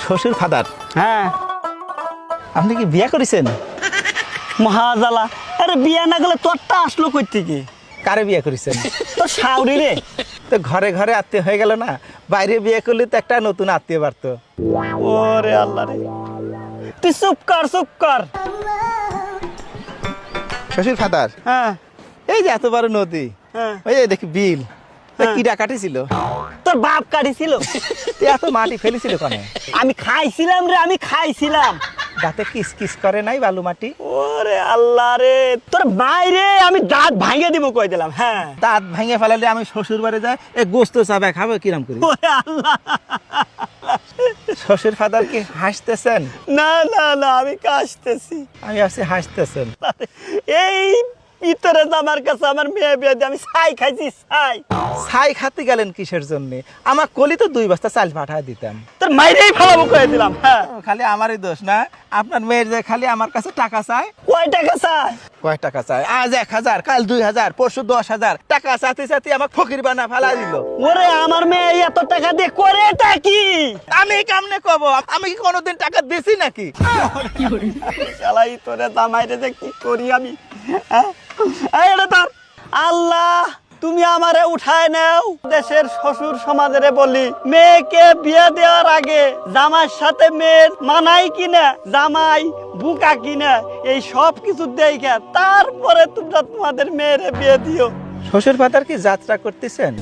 শ্বশুর ফাদার, হ্যাঁ আপনি কি বিয়ে করেছেন? মহাজালা। আরে বিয়া না গেলে তোরটা আসলো কই থেকে? কারে বিয়ে করেছেন? তোর শাউরি রে। তো ঘরে ঘরে আত্মীয় হয়ে গেল না, বাইরে বিয়ে করলে তো একটা নতুন আত্মীয় বাড়তো। ওরে আল্লাহ রে, তুই চুপ কর চুপ কর। শ্বশুর ফাদার, হ্যাঁ এই যে এত বড় নদী, হ্যাঁ, ওই যে দেখি বিল, হ্যাঁ। কিডা কাটিছিল? তোর বাপ কাটিছিল। তুই এত মাটি ফেলেছিল কনে? আমি খাইছিলাম রে, আমি খাইছিলাম। দাঁতে কিস কিস করে নাই বালু মাটি? ওরে আল্লাহ রে, তোর বাইরে আমি দাঁত ভাঙে দিব কই দিলাম। হ্যাঁ দাঁত ভাঙে ফেলালে আমি শ্বশুর বাড়ি যাই, এ গোস্ত চাবে খাবো কিরাম করি? ওরে আল্লাহ। শ্বশুর ফাদার কি হাসতেছেন? না না না, আমি কাশতেছি। আমি আছি হাসতেছেন। এই ভিতরে আমার কাছে আমার মেয়ে বিয়ে দিয়ে আমি ছাই খাইছি ছাই। ছাই খাতে গেলেন কিসের জন্য? আমার কলি তো 2 বস্তা চাল পাঠায় দিতাম। তোর মাইরেই ফেলাবো কয়ে দিলাম। হ্যাঁ, খালি আমারই দোষ না, আপনার মেয়ের যে খালি আমার কাছে টাকা চায়। কয় টাকা চাই? কয় টাকা চায়? আজ 1000, কাল 2000, পরশু 10,000 টাকা চাতে চাতে আমার ফকির বানা ফেলা দিল। ওরে আমার মেয়ে এত টাকা দিয়ে করেটা কি? আমি কেমনে কব? আমি কি কোনোদিন টাকা দিছি নাকি? শালাই তোরে জামাইরে যে কি করি আমি। হ্যাঁ? এই রে তোর আল্লাহ, তুমি আমারে উঠায় নাও। দেশের শ্বশুর সমাজেরে বলি, মেয়েকে বিয়ে দেওয়ার আগে জামাইয়ের সাথে মেয়ের মানাই কিনা, জামাই বুকা কিনা, এই সব কিছু দেখে তারপরে তোমরা তোমাদের মেয়েরে বিয়ে দিও। শ্বশুর ফাদার কি যাত্রা করতেছেন?